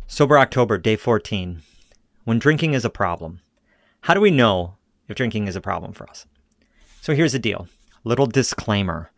Sober October, day 14. When drinking is a problem. How do we know if drinking is a problem for us? So here's the deal. Little disclaimer.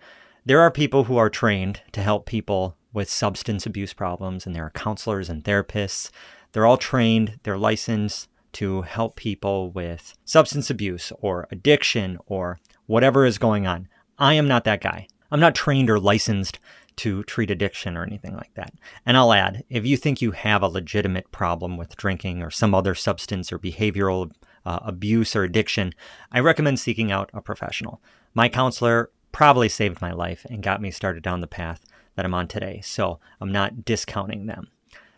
There are people who are trained to help people with substance abuse problems, and there are counselors and therapists. They're all trained, they're licensed to help people with substance abuse or addiction or whatever is going on. I am not that guy. I'm not trained or licensed to treat addiction or anything like that. And I'll add, if you think you have a legitimate problem with drinking or some other substance or behavioral abuse or addiction, I recommend seeking out a professional. My counselor probably saved my life and got me started down the path that I'm on today, so I'm not discounting them.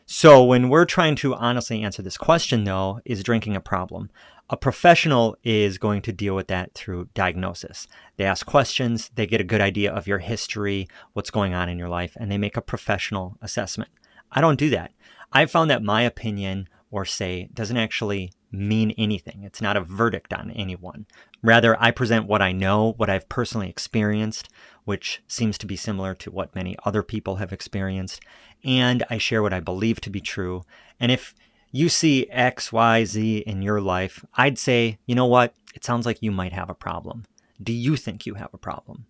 So when we're trying to honestly answer this question, though, is drinking a problem? A professional is going to deal with that through diagnosis. They ask questions, they get a good idea of your history, what's going on in your life, and they make a professional assessment. I don't do that. I've found that my opinion or say doesn't actually mean anything. It's not a verdict on anyone. Rather, I present what I know, what I've personally experienced, which seems to be similar to what many other people have experienced, and I share what I believe to be true. And if you see X, Y, Z in your life, I'd say, you know what? It sounds like you might have a problem. Do you think you have a problem?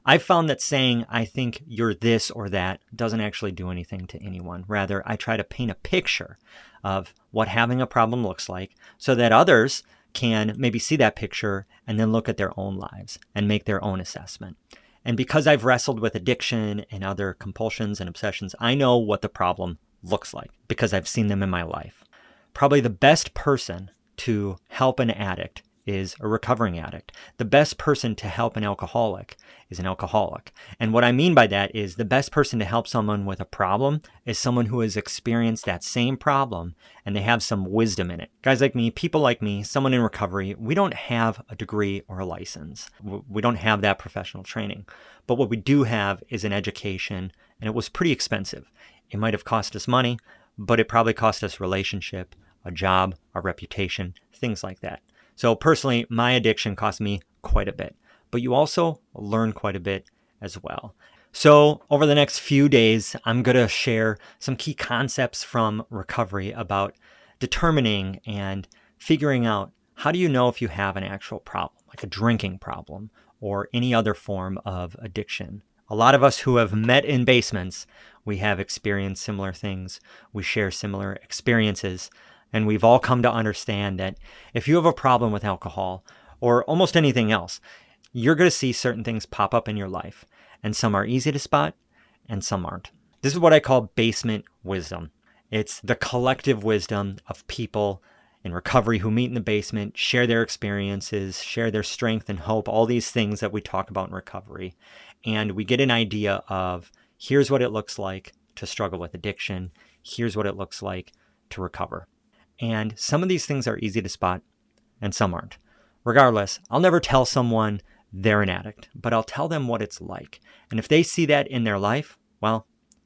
I've found that saying, I think you're this or that, doesn't actually do anything to anyone. Rather, I try to paint a picture of what having a problem looks like so that others can maybe see that picture and then look at their own lives and make their own assessment. And because I've wrestled with addiction and other compulsions and obsessions, I know what the problem looks like because I've seen them in my life. Probably the best person to help an addict is a recovering addict. The best person to help an alcoholic is an alcoholic. And what I mean by that is the best person to help someone with a problem is someone who has experienced that same problem and they have some wisdom in it. Guys like me, people like me, someone in recovery, we don't have a degree or a license. We don't have that professional training. But what we do have is an education, and it was pretty expensive. It might have cost us money, but it probably cost us relationship, a job, a reputation, things like that. So personally, my addiction cost me quite a bit, but you also learn quite a bit as well. So over the next few days, I'm going to share some key concepts from recovery about determining and figuring out how do you know if you have an actual problem, like a drinking problem or any other form of addiction. A lot of us who have met in basements, we have experienced similar things. We share similar experiences. And we've all come to understand that if you have a problem with alcohol or almost anything else, you're going to see certain things pop up in your life. And some are easy to spot and some aren't. This is what I call basement wisdom. It's the collective wisdom of people in recovery who meet in the basement, share their experiences, share their strength and hope, all these things that we talk about in recovery. And we get an idea of here's what it looks like to struggle with addiction. Here's what it looks like to recover. And some of these things are easy to spot and some aren't. Regardless, I'll never tell someone they're an addict, but I'll tell them what it's like. And if they see that in their life, well,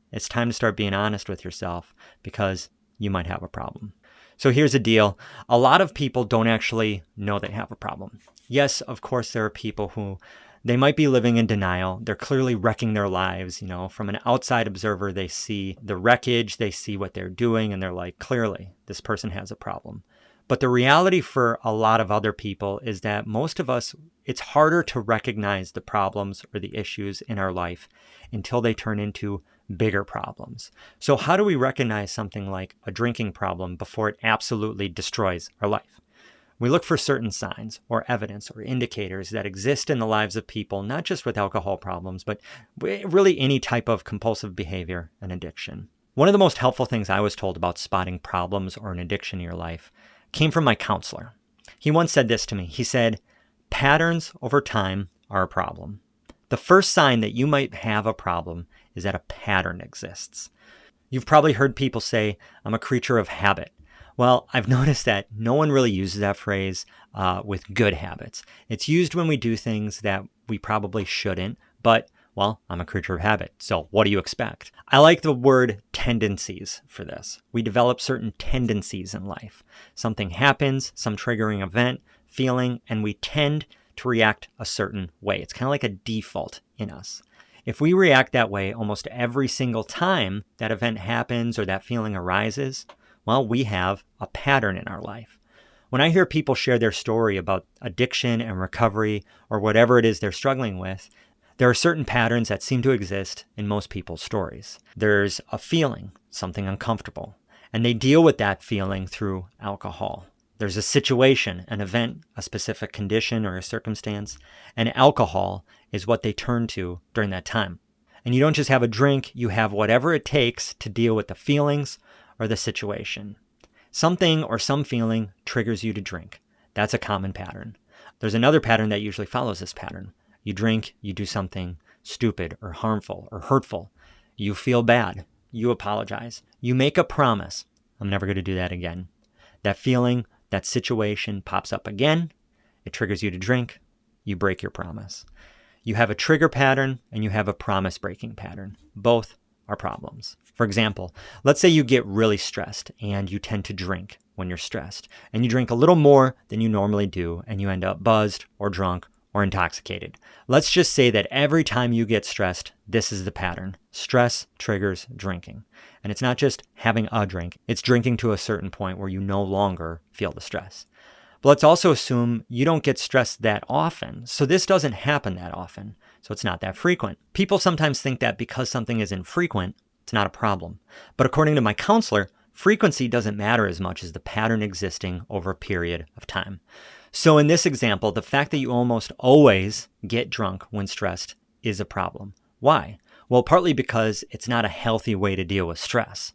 it's time to start being honest with yourself because you might have a problem. So here's the deal. A lot of people don't actually know they have a problem. Yes, of course, there are people who they might be living in denial. They're clearly wrecking their lives. From an outside observer, they see the wreckage, they see what they're doing, and they're like, clearly, this person has a problem. But the reality for a lot of other people is that most of us, it's harder to recognize the problems or the issues in our life until they turn into bigger problems. So how do we recognize something like a drinking problem before it absolutely destroys our life? We look for certain signs or evidence or indicators that exist in the lives of people, not just with alcohol problems, but really any type of compulsive behavior and addiction. One of the most helpful things I was told about spotting problems or an addiction in your life came from my counselor. He once said this to me. He said, patterns over time are a problem. The first sign that you might have a problem is that a pattern exists. You've probably heard people say, I'm a creature of habit. Well, I've noticed that no one really uses that phrase with good habits. It's used when we do things that we probably shouldn't, but, well, I'm a creature of habit, so what do you expect? I like the word tendencies for this. We develop certain tendencies in life. Something happens, some triggering event, feeling, and we tend to react a certain way. It's kind of like a default in us. If we react that way almost every single time that event happens or that feeling arises, Well, we have a pattern in our life. When I hear people share their story about addiction and recovery or whatever it is they're struggling with, there are certain patterns that seem to exist in most people's stories. There's a feeling, something uncomfortable, and they deal with that feeling through alcohol. There's a situation, an event, a specific condition or a circumstance, and alcohol is what they turn to during that time. And you don't just have a drink, you have whatever it takes to deal with the feelings or the situation. Something or some feeling triggers you to drink. That's a common pattern. There's another pattern that usually follows this pattern. You drink, you do something stupid or harmful or hurtful. You feel bad. You apologize. You make a promise. I'm never going to do that again. That feeling, that situation pops up again. It triggers you to drink. You break your promise. You have a trigger pattern and you have a promise-breaking pattern. Both are problems. For example, let's say you get really stressed and you tend to drink when you're stressed. And you drink a little more than you normally do and you end up buzzed or drunk or intoxicated. Let's just say that every time you get stressed, this is the pattern. Stress triggers drinking. And it's not just having a drink, it's drinking to a certain point where you no longer feel the stress. But let's also assume you don't get stressed that often. So this doesn't happen that often. So it's not that frequent. People sometimes think that because something is infrequent, it's not a problem. But according to my counselor, frequency doesn't matter as much as the pattern existing over a period of time. So in this example, the fact that you almost always get drunk when stressed is a problem. Why? Well, partly because it's not a healthy way to deal with stress.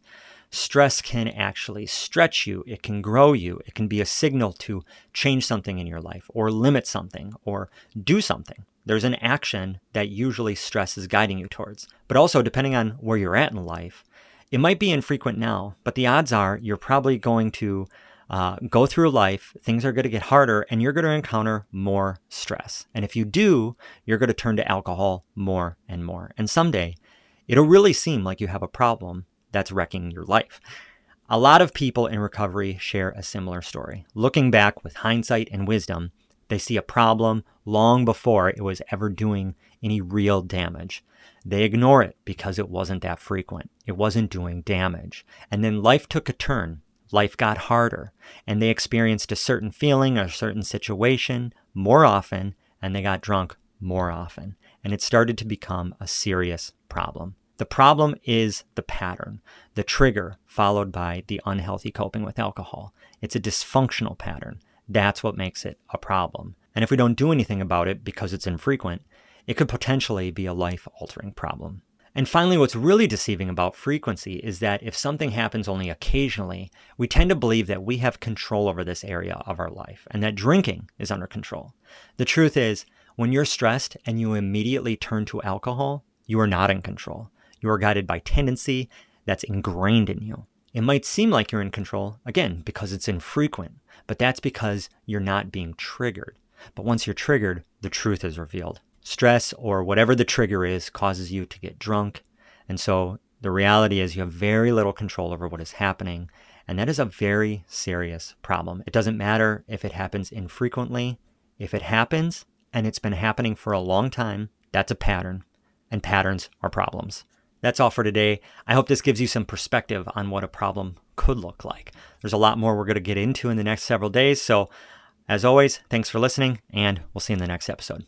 Stress can actually stretch you. It can grow you. It can be a signal to change something in your life or limit something or do something. There's an action that usually stress is guiding you towards. But also, depending on where you're at in life, it might be infrequent now, but the odds are you're probably going to go through life, things are going to get harder, and you're going to encounter more stress. And if you do, you're going to turn to alcohol more and more. And someday, it'll really seem like you have a problem that's wrecking your life. A lot of people in recovery share a similar story. Looking back with hindsight and wisdom, they see a problem long before it was ever doing any real damage. They ignore it because it wasn't that frequent. It wasn't doing damage. And then life took a turn. Life got harder, and they experienced a certain feeling or a certain situation more often, and they got drunk more often. And it started to become a serious problem. The problem is the pattern, the trigger followed by the unhealthy coping with alcohol. It's a dysfunctional pattern. That's what makes it a problem. And if we don't do anything about it because it's infrequent, it could potentially be a life-altering problem. And finally, what's really deceiving about frequency is that if something happens only occasionally, we tend to believe that we have control over this area of our life and that drinking is under control. The truth is, when you're stressed and you immediately turn to alcohol, you are not in control. You are guided by tendency that's ingrained in you. It might seem like you're in control, again, because it's infrequent, but that's because you're not being triggered. But once you're triggered, the truth is revealed. Stress or whatever the trigger is causes you to get drunk. And so the reality is you have very little control over what is happening. And that is a very serious problem. It doesn't matter if it happens infrequently. If it happens and it's been happening for a long time, that's a pattern. And patterns are problems. That's all for today. I hope this gives you some perspective on what a problem could look like. There's a lot more we're going to get into in the next several days. So as always, thanks for listening, and we'll see you in the next episode.